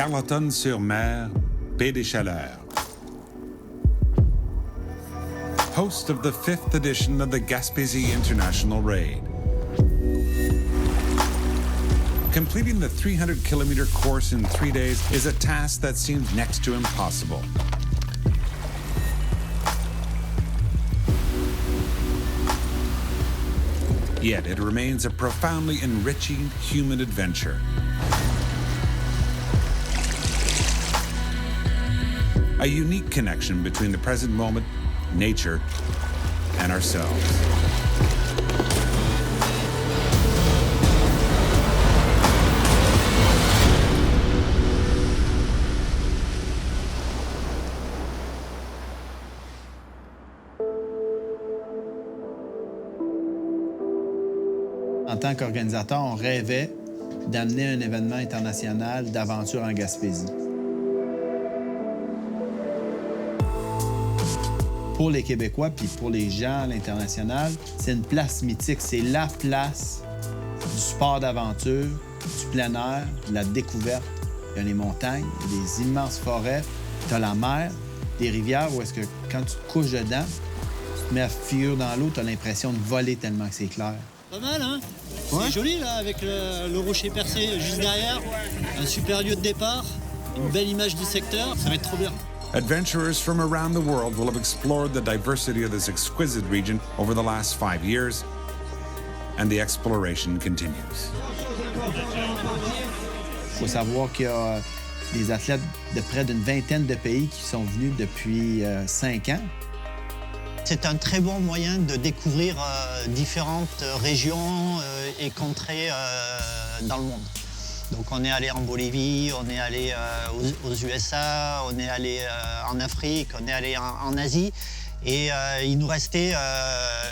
Carleton-sur-Mer, Baie des Chaleurs. Host of the 5th edition of the Gaspésie International Raid. Completing the 300-kilometer course in 3 days is a task that seems next to impossible. Yet it remains a profoundly enriching human adventure. A unique connection between the present moment, nature, and ourselves. En tant qu'organisateur, on rêvait d'amener un événement international d'aventure en Gaspésie. Pour les Québécois puis pour les gens à l'international, c'est une place mythique. C'est la place du sport d'aventure, du plein air, de la découverte. Il y a les montagnes, il y a des immenses forêts, tu as la mer, des rivières où est-ce que quand tu te couches dedans, tu te mets à figure dans l'eau, tu as l'impression de voler tellement que c'est clair. Pas mal, hein? Ouais. C'est joli, là, avec le rocher percé juste derrière. Un super lieu de départ, une belle image du secteur. Ça va être trop bien. Adventurers from around the world will have explored the diversity of this exquisite region over the last 5 years, and the exploration continues. Il faut savoir qu'il y a des athlètes de près d'une vingtaine de pays qui sont venus depuis 5 ans. C'est un très bon moyen de découvrir différentes régions et contrées dans le monde. Donc on est allé en Bolivie, on est allé aux USA, on est allé en Afrique, on est allé en Asie. Et il nous restait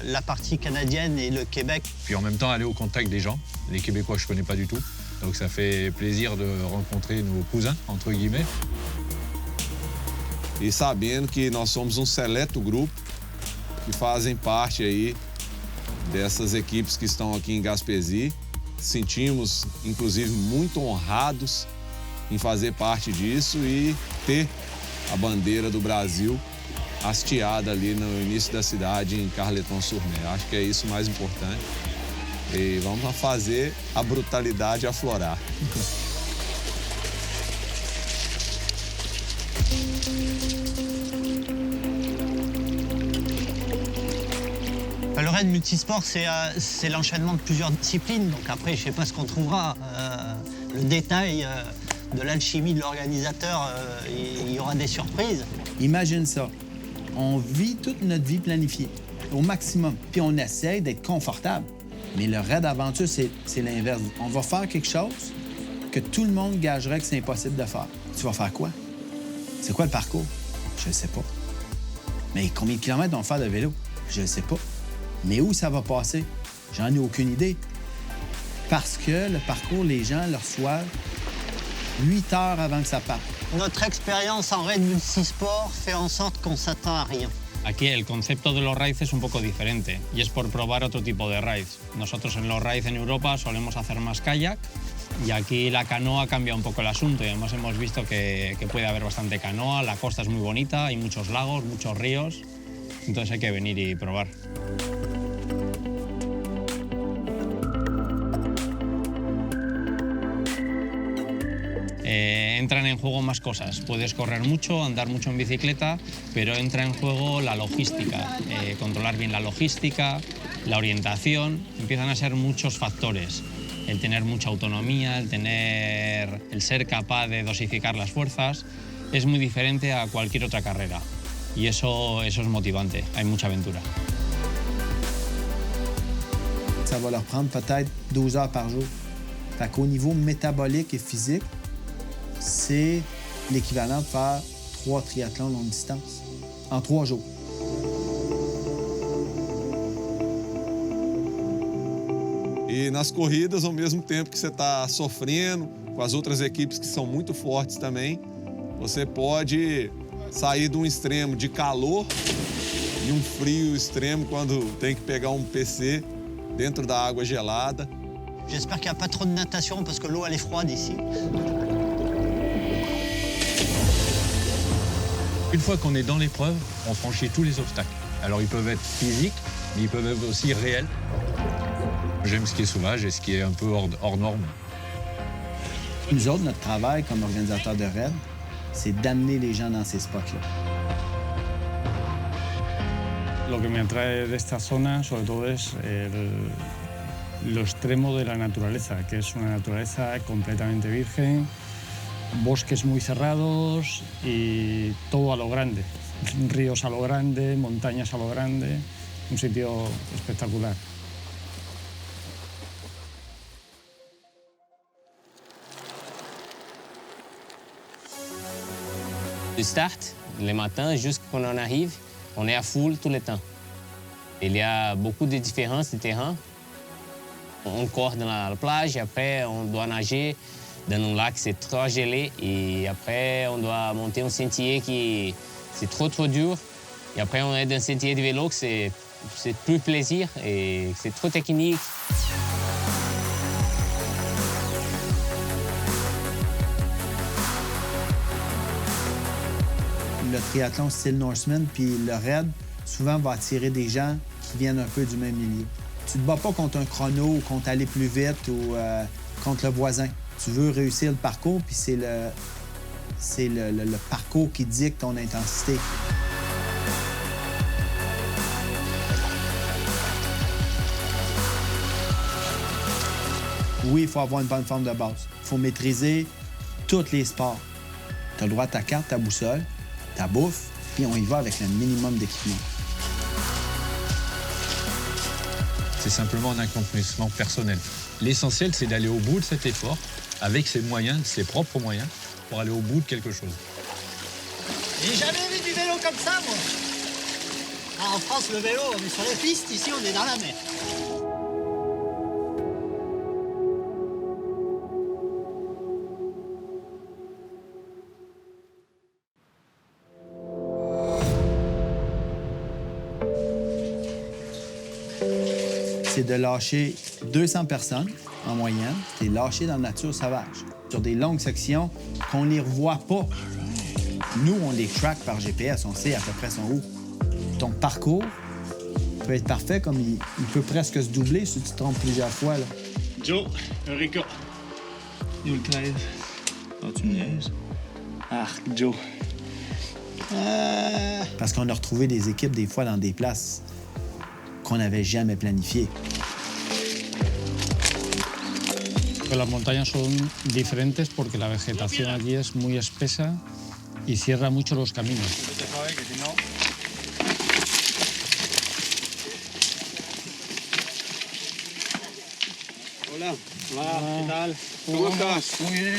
la partie canadienne et le Québec. Puis en même temps, aller au contact des gens. Les Québécois, je ne connais pas du tout. Donc ça fait plaisir de rencontrer nos cousins, entre guillemets. E sabendo que nós somos seleto grupo que fazem parte aí dessas equipes que estão aqui em Gaspésie. Sentimos, inclusive, muito honrados em fazer parte disso e ter a bandeira do Brasil hasteada ali no início da cidade, em Carleton-sur-Mer. Acho que é isso o mais importante. E vamos lá fazer a brutalidade aflorar. Le raid multisport, c'est l'enchaînement de plusieurs disciplines. Donc après, je ne sais pas ce qu'on trouvera. Le détail de l'alchimie de l'organisateur, il y aura des surprises. Imagine ça. On vit toute notre vie planifiée, au maximum. Puis on essaye d'être confortable. Mais le raid d'aventure, c'est l'inverse. On va faire quelque chose que tout le monde gagerait que c'est impossible de faire. Tu vas faire quoi? C'est quoi le parcours? Je ne sais pas. Mais combien de kilomètres on va faire de vélo? Je ne sais pas. Mais où ça va passer? J'en ai aucune idée. Parce que le parcours, les gens le reçoivent 8 heures avant que ça parte. Notre expérience en raid multisport fait en sorte qu'on s'attend à rien. Aquí el concepto de los raids es un poco diferente y es por probar otro tipo de raids. Nosotros en los raids en Europa solemos hacer más kayak y aquí la canoa cambia un poco el asunto y además hemos visto que puede haber bastante canoa, la costa es muy bonita, hay muchos lagos, muchos ríos, entonces hay que venir y probar. Entran en juego más cosas. Puedes correr mucho, andar mucho en bicicleta, pero entra en juego la logística, controlar bien la logística, la orientación. Empiezan a ser muchos factores. El tener mucha autonomía, el ser capaz de dosificar las fuerzas, es muy diferente a cualquier otra carrera. Y eso es motivante, hay mucha aventura. Ça va leur prendre peut-être 12 heures par jour. Fait qu'au niveau métabolique et physique, c'est l'équivalent de faire 3 triathlons longue distance en 3 jours. E nas corridas, ao mesmo tempo que você está sofrendo com as outras equipes que são muito fortes também, você pode sair de um extremo de calor e um frio extremo quando tem que pegar um PC dentro da água gelada. J'espère qu'il n'y a pas trop de natation parce que l'eau elle est froide ici. Une fois qu'on est dans l'épreuve, on franchit tous les obstacles. Alors ils peuvent être physiques, mais ils peuvent être aussi réels. J'aime ce qui est sauvage et ce qui est un peu hors norme. Nous autres, notre travail comme organisateurs de raids, c'est d'amener les gens dans ces spots-là. Lo que me atrae de esta zona, sobre todo, es lo extremo de la naturaleza, que es una naturaleza completamente virgen, bosques muy cerrados y todo a lo grande. Ríos a lo grande, montañas a lo grande, un sitio espectacular. Du start, le matin, jusqu'à quand on arrive, on est à full tout le temps. Il y a beaucoup de différences de terrain. On court dans la plage, après on doit nager dans un lac, c'est trop gelé. Et après on doit monter un sentier qui c'est trop dur. Et après on est dans un sentier de vélo, c'est plus plaisir et c'est trop technique. Le triathlon style Norseman puis le raid, souvent va attirer des gens qui viennent un peu du même milieu. Tu te bats pas contre un chrono ou contre aller plus vite ou contre le voisin. Tu veux réussir le parcours, puis c'est le parcours qui dicte ton intensité. Oui, il faut avoir une bonne forme de base. Il faut maîtriser tous les sports. Tu as le droit à ta carte, ta boussole, ta bouffe, puis on y va avec le minimum d'équipement. C'est simplement un accomplissement personnel. L'essentiel, c'est d'aller au bout de cet effort, avec ses moyens, ses propres moyens, pour aller au bout de quelque chose. J'ai jamais vu du vélo comme ça, moi. Ah, en France, le vélo, on est sur les pistes, ici, on est dans la mer. C'est de lâcher 200 personnes en moyenne, c'est lâcher dans la nature sauvage, sur des longues sections qu'on ne les revoit pas. Nous, on les track par GPS, on sait à peu près son où. Ton parcours peut être parfait, comme il peut presque se doubler si tu te trompes plusieurs fois. Là. Joe, Enrico. Ultra. Oh, tu me niaises. Ah, Joe. Parce qu'on a retrouvé des équipes des fois dans des places qu'on n'avait jamais planifiées. Las montañas son diferentes porque la vegetación allí es muy espesa y cierra mucho los caminos. Hola. Hola, ¿qué tal? ¿Cómo estás? Muy bien.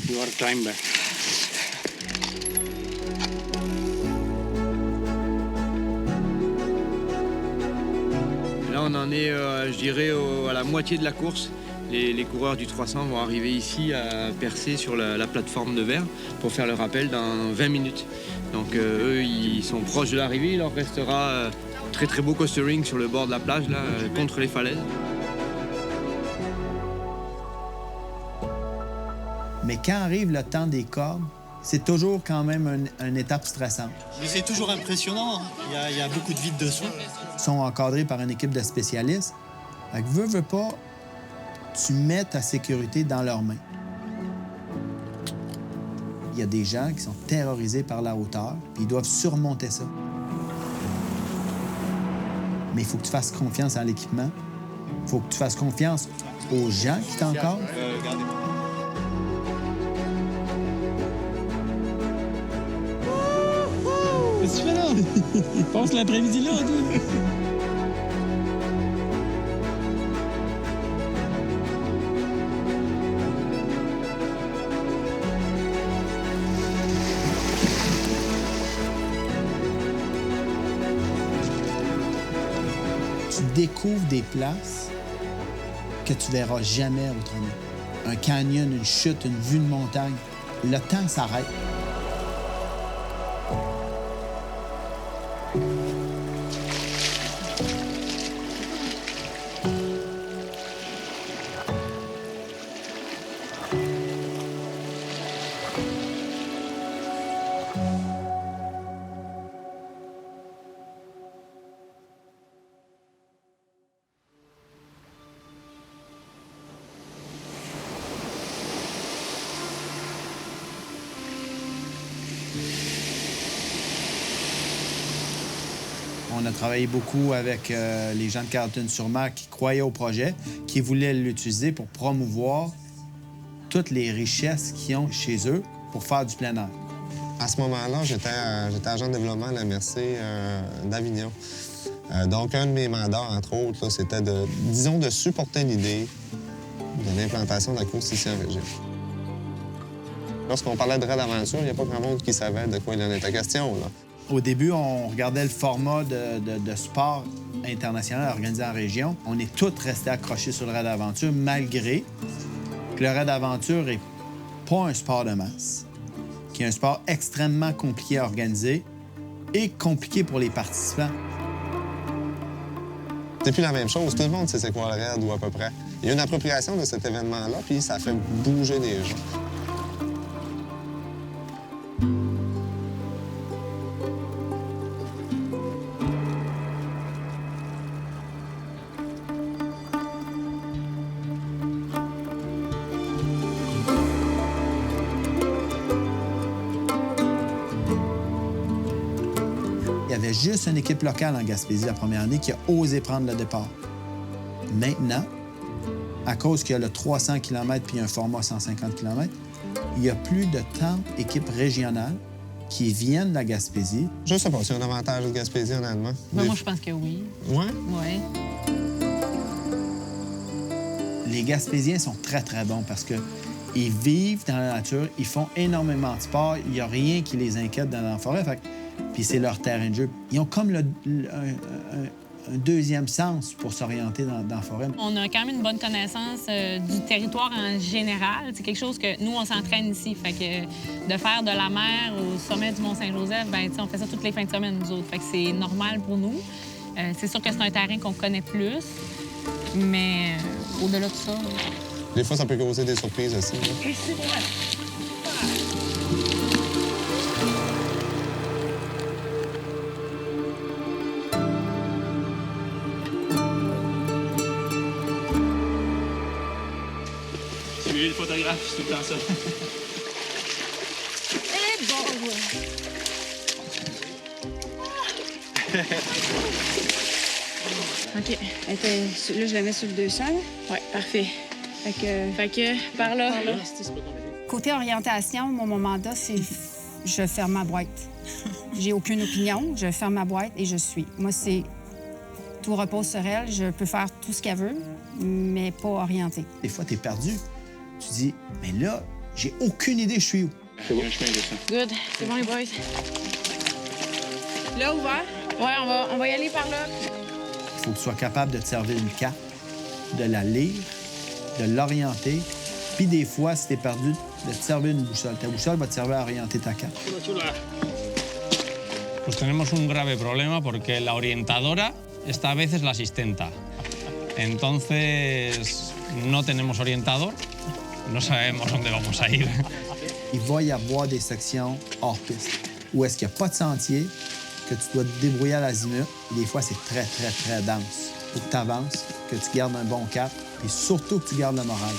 You are climber. Là, on en est, je dirais, à la moitié de la course. Les coureurs du 300 vont arriver ici à percer sur la plateforme de verre pour faire le rappel dans 20 minutes. Donc eux, ils sont proches de l'arrivée. Il leur restera très très beau coastering sur le bord de la plage, là, contre les falaises. Mais quand arrive le temps des cordes, c'est toujours quand même une étape stressante. Mais c'est toujours impressionnant, hein. Il y a beaucoup de vide dessous. Ils sont encadrés par une équipe de spécialistes. Fait que veux pas, tu mets ta sécurité dans leurs mains. Il y a des gens qui sont terrorisés par la hauteur, puis ils doivent surmonter ça. Mais il faut que tu fasses confiance en l'équipement. Il faut que tu fasses confiance aux gens qui t'encadrent. Qu'est-ce que tu fais là? Passe l'après-midi là, toi. Tu découvres des places que tu verras jamais autrement. Un canyon, une chute, une vue de montagne. Le temps s'arrête. On a travaillé beaucoup avec les gens de Carleton-sur-Mer qui croyaient au projet, qui voulaient l'utiliser pour promouvoir toutes les richesses qu'ils ont chez eux pour faire du plein air. À ce moment-là, j'étais agent de développement à la MRC d'Avignon. Donc, un de mes mandats, entre autres, là, c'était de supporter l'idée de l'implantation de la course ici en région. Lorsqu'on parlait de raid d'aventure, il n'y a pas grand monde qui savait de quoi il en était question, là. Au début, on regardait le format de sport international organisé en région. On est tous restés accrochés sur le raid d'aventure, malgré que le raid d'aventure n'est pas un sport de masse, qui est un sport extrêmement compliqué à organiser et compliqué pour les participants. C'est plus la même chose. Tout le monde sait c'est quoi le raid ou à peu près. Il y a une appropriation de cet événement-là, puis ça fait bouger les gens. Il y avait juste une équipe locale en Gaspésie la première année qui a osé prendre le départ. Maintenant, à cause qu'il y a le 300 km puis un format 150 km, il y a plus de tant d'équipes régionales qui viennent de la Gaspésie. Je sais pas si y a un avantage de Gaspésie, honnêtement. Ben, moi, je pense que oui. Ouais? Oui. Les Gaspésiens sont très, très bons parce qu'ils vivent dans la nature, ils font énormément de sport, il n'y a rien qui les inquiète dans la forêt. Puis c'est leur terrain de jeu. Ils ont comme un deuxième sens pour s'orienter dans la forêt. On a quand même une bonne connaissance du territoire en général. C'est quelque chose que nous, on s'entraîne ici. Fait que de faire de la mer au sommet du Mont-Saint-Joseph, ben, on fait ça toutes les fins de semaine, nous autres. Fait que c'est normal pour nous. C'est sûr que c'est un terrain qu'on connaît plus, mais au-delà de ça... Des fois, ça peut causer des surprises aussi. Suivez le photographe, c'est tout le temps ça. Eh bon, OK. Là, je la mets sur le 200. Oui, parfait. Fait que par là. Côté orientation, mon mandat, c'est je ferme ma boîte. J'ai aucune opinion, je ferme ma boîte et je suis. Moi, c'est tout repose sur elle. Je peux faire tout ce qu'elle veut, mais pas orienter. Des fois, tu es perdu. Tu dis, mais là, j'ai aucune idée je suis où. C'est bon, je fais ça. Good. C'est bon, les boys. Là, ouvert? Ouais, on va y aller par là. Il faut que tu sois capable de te servir une carte, de la lire, de l'orienter. Puis des fois, si tu es perdu, de te servir une boussole. Ta boussole va te servir à orienter ta carte. Pues tenemos un grave problema porque la orientadora esta vez es la asistenta. Entonces, no tenemos orientador, no sabemos dónde vamos a ir. Il va y avoir des sections hors piste où est-ce qu'il n'y a pas de sentier, que tu dois te débrouiller à l'azimut. Et des fois, c'est très, très, très dense. Il faut que tu avances, que tu gardes un bon cap, et surtout que tu gardes le moral.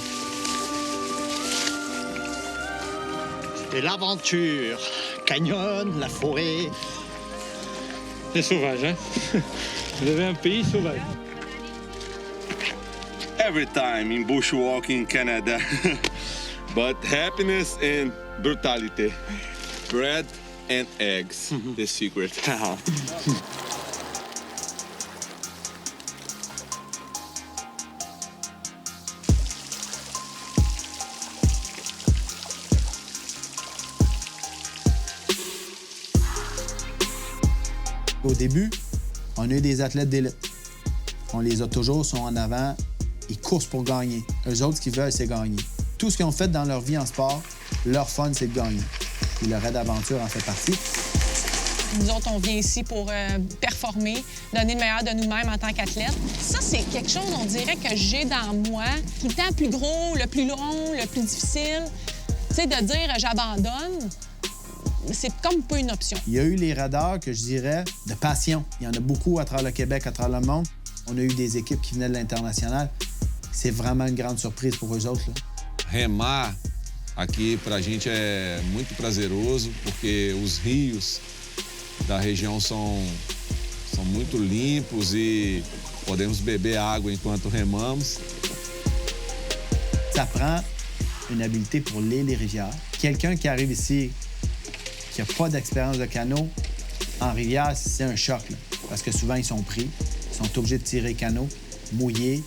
Et l'aventure, canyon, la forêt. C'est sauvage, hein? Vous avez un pays sauvage. Every time in bushwalking Canada. But happiness and brutality. Bread and eggs, the secret. Au début, on a eu des athlètes d'élite. On les a toujours, sont en avant, ils courent pour gagner. Eux autres, ce qu'ils veulent, c'est gagner. Tout ce qu'ils ont fait dans leur vie en sport, leur fun, c'est de gagner. Et le raid d'aventure en fait partie. Nous autres, on vient ici pour performer, donner le meilleur de nous-mêmes en tant qu'athlètes. Ça, c'est quelque chose, on dirait, que j'ai dans moi. Tout le temps le plus gros, le plus long, le plus difficile. Tu sais, de dire « j'abandonne », c'est comme pas une option. Il y a eu les radars que je dirais de passion. Il y en a beaucoup à travers le Québec, à travers le monde. On a eu des équipes qui venaient de l'international. C'est vraiment une grande surprise pour eux autres, là. Remar aqui pra gente é muito prazeroso porque os rios da região são são muito limpos e podemos beber água enquanto remamos. Ça prend une habileté pour lire les rivières. Quelqu'un qui arrive ici, qui n'a pas d'expérience de canot, en rivière, c'est un choc, là, parce que souvent, ils sont pris, ils sont obligés de tirer le canot, mouillés,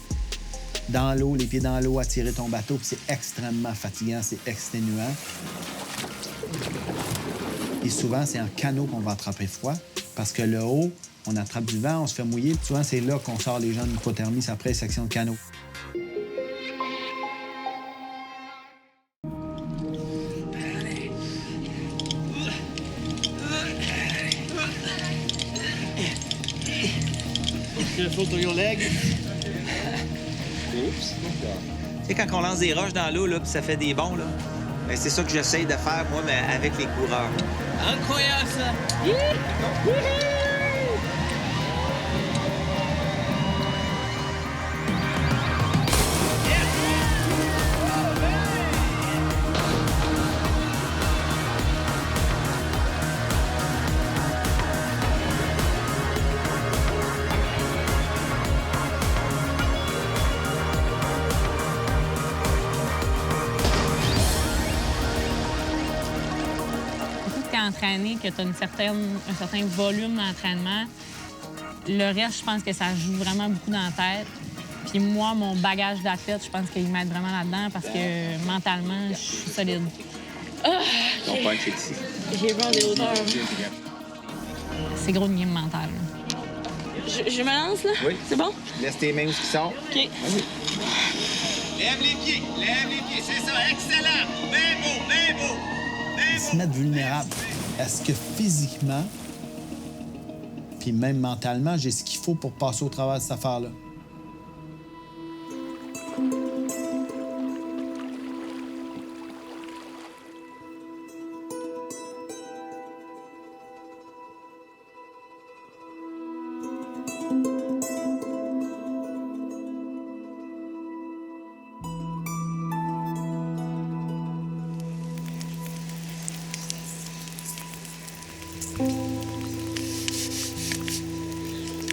dans l'eau, les pieds dans l'eau, à tirer ton bateau, puis c'est extrêmement fatigant, c'est exténuant. Et souvent, c'est en canot qu'on va attraper froid, parce que le haut, on attrape du vent, on se fait mouiller, puis souvent, c'est là qu'on sort les gens de l'hypothermie, c'est après section de canot. Careful to your leg. Oups. Tu sais, quand on lance des roches dans l'eau, là, puis ça fait des bonds, là, ben, c'est ça que j'essaye de faire, moi, mais avec les coureurs. Incroyable, ça! Entraîné, que tu as un certain volume d'entraînement, le reste, je pense que ça joue vraiment beaucoup dans la tête. Puis moi, mon bagage d'athlète, je pense qu'il m'aide vraiment là-dedans parce que mentalement, je suis solide. Ton punch est ici. J'ai peur des hauteurs. C'est gros une game mentale. Je me lance, là? Oui. C'est bon? Laisse tes mains où qui sortent. OK. Vas-y. Lève les pieds, c'est ça, excellent! Bien beau, bien beau! Ils se mettent vulnérables. Est-ce que physiquement, puis même mentalement, j'ai ce qu'il faut pour passer au travers de cette affaire-là?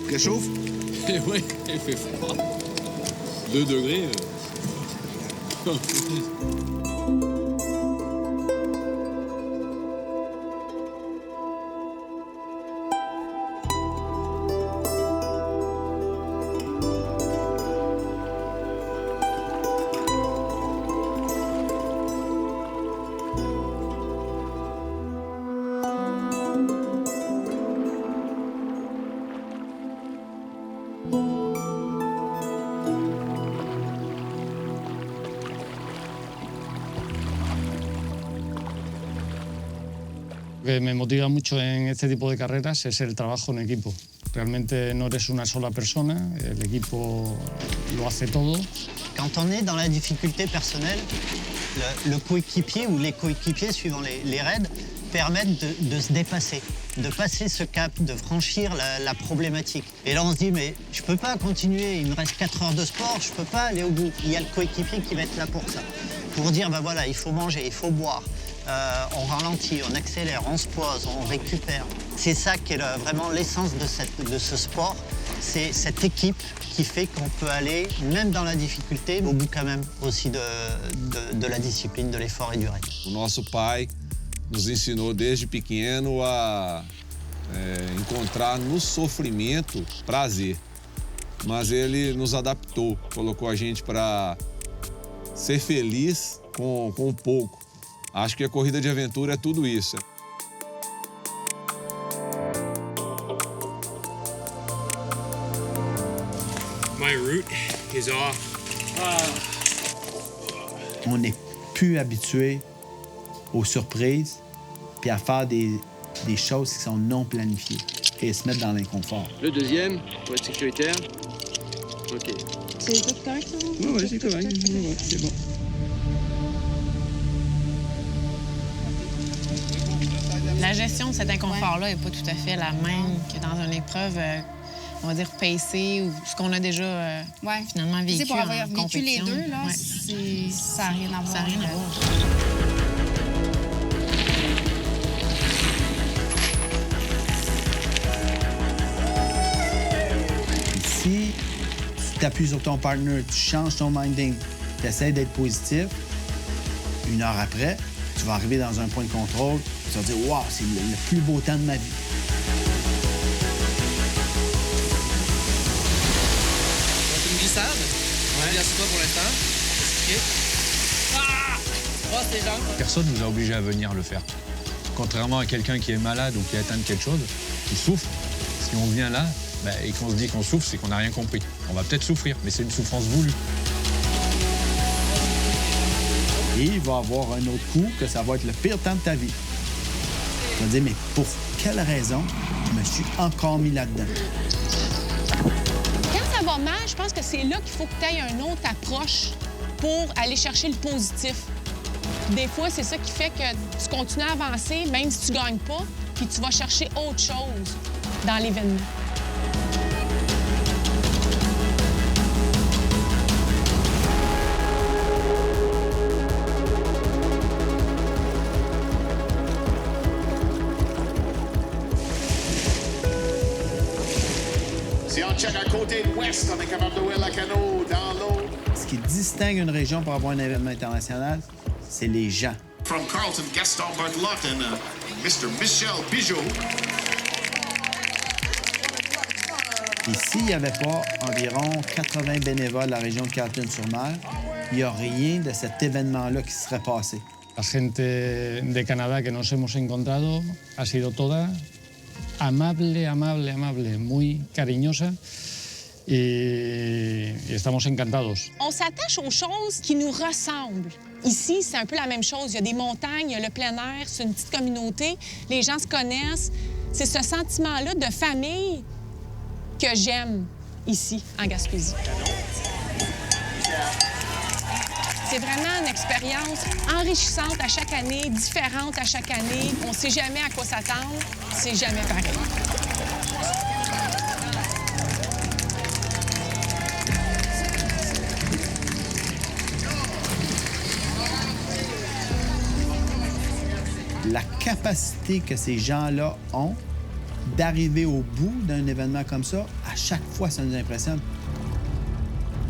Réchauffe? Oui, il fait froid. 2 degrés. Lo que me motiva mucho en este tipo de carreras es el trabajo en equipo. Realmente no eres una sola persona, el equipo lo hace todo. Quand on est dans la difficulté personnelle, le coéquipier ou les coéquipiers, suivant les raids, permettent de se dépasser, de passer ce cap, de franchir la problématique. Et là, on se dit, mais je peux pas continuer, il me reste 4 heures de sport, je peux pas aller au bout. Il y a le coéquipier qui va être là pour ça, pour dire, ben voilà, il faut manger, il faut boire. On ralentit, on accélère, on se pose, on récupère. C'est ça qui est vraiment l'essence de ce sport. C'est cette équipe qui fait qu'on peut aller, même dans la difficulté, au bout quand même aussi de la discipline, de l'effort et du raid. O nosso pai nos ensinou desde pequeno a encontrar no sofrimento prazer. Mas ele nos adaptou, colocou a gente para ser feliz com pouco. Acho que a corrida de aventura é tudo isso. My route is off. On n'est plus habitué aux surprises puis à faire des choses qui sont non planifiées et se mettre dans l'inconfort. Le deuxième, pour être sécuritaire. OK. C'est tout correct, ça? Oui, c'est correct. Ouais, c'est bon. La gestion de cet inconfort-là n'est pas tout à fait la même que dans une épreuve, on va dire, pacée ou ce qu'on a déjà finalement vécu. Pour avoir en vécu compétition. les deux, là, ça n'a rien à voir. Ça n'a rien à voir. tu t'appuies sur ton partner, tu changes ton minding, tu essaies d'être positif. 1 heure après, tu vas arriver dans un point de contrôle, tu vas dire « Wow, c'est le plus beau temps de ma vie ». Donc une glissade. Ouais. Il y a quoi pour l'instant? Expliquez. Ah! Brosse les jambes. Personne ne nous a obligés à venir le faire. Contrairement à quelqu'un qui est malade ou qui est atteint de quelque chose, qui souffre, si on vient là et qu'on se dit qu'on souffre, c'est qu'on n'a rien compris. On va peut-être souffrir, mais c'est une souffrance voulue. Et il va avoir un autre coup que ça va être le pire temps de ta vie. Tu vas dire, mais pour quelle raison je me suis encore mis là-dedans? Quand ça va mal, je pense que c'est là qu'il faut que tu aies une autre approche pour aller chercher le positif. Des fois, c'est ça qui fait que tu continues à avancer, même si tu ne gagnes pas, puis tu vas chercher autre chose dans l'événement. Si on check à côté de l'ouest, on est capable de voir le canot dans l'eau. Ce qui distingue une région pour avoir un événement international, c'est les gens. From Carlton, Gaston Barthelot and Mr. Michel Pigeot. Et s'il n'y avait pas environ 80 bénévoles de la région de Carleton-sur-Mer, il n'y a rien de cet événement-là qui serait passé. La gente de Canadá que nos hemos encontrado ha sido toda amable, amable, amable, muy cariñosa. Et estamos encantados. On s'attache aux choses qui nous ressemblent. Ici, c'est un peu la même chose. Il y a des montagnes, il y a le plein air, c'est une petite communauté, les gens se connaissent. C'est ce sentiment-là de famille que j'aime ici, en Gaspésie. C'est vraiment une expérience enrichissante à chaque année, différente à chaque année. On ne sait jamais à quoi s'attendre. C'est jamais pareil. La capacité que ces gens-là ont d'arriver au bout d'un événement comme ça, à chaque fois, ça nous impressionne.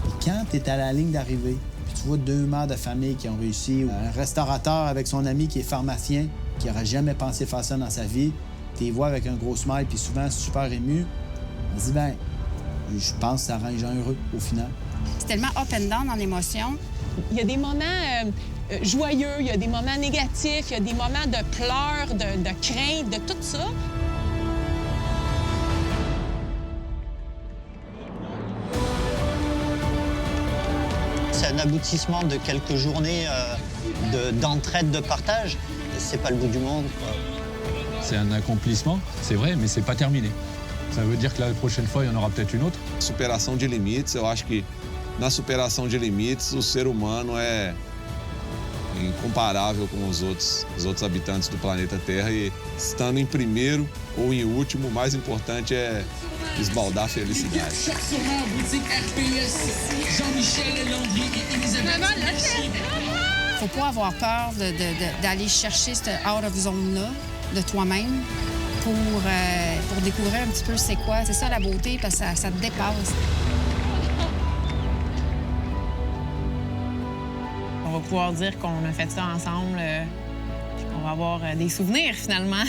Et quand tu es à la ligne d'arrivée, puis tu vois 2 mères de famille qui ont réussi, ou un restaurateur avec son ami qui est pharmacien, qui n'aurait jamais pensé faire ça dans sa vie, tu les vois avec un gros smile, puis souvent super ému, on se dit, ben, je pense que ça rend les gens heureux au final. C'est tellement up and down en émotion. Il y a des moments joyeux, il y a des moments négatifs, il y a des moments de pleurs, de crainte, de tout ça. C'est un aboutissement de quelques journées d'entraide, de partage. C'est pas le bout du monde, quoi. C'est un accomplissement, c'est vrai, mais c'est pas terminé. Ça veut dire que la prochaine fois, il y en aura peut-être une autre. Superação de limites, eu acho que na superação de limites, o ser humano é incomparável com os outros habitantes do planeta Terra e estando em primeiro ou em último, o mais importante é esbaldar a felicidade. Faut pas avoir peur d'aller chercher cette out of zone-là de toi-même pour découvrir un petit peu c'est quoi. C'est ça la beauté, parce que ça te dépasse. On va pouvoir dire qu'on a fait ça ensemble, puis qu'on va avoir des souvenirs finalement.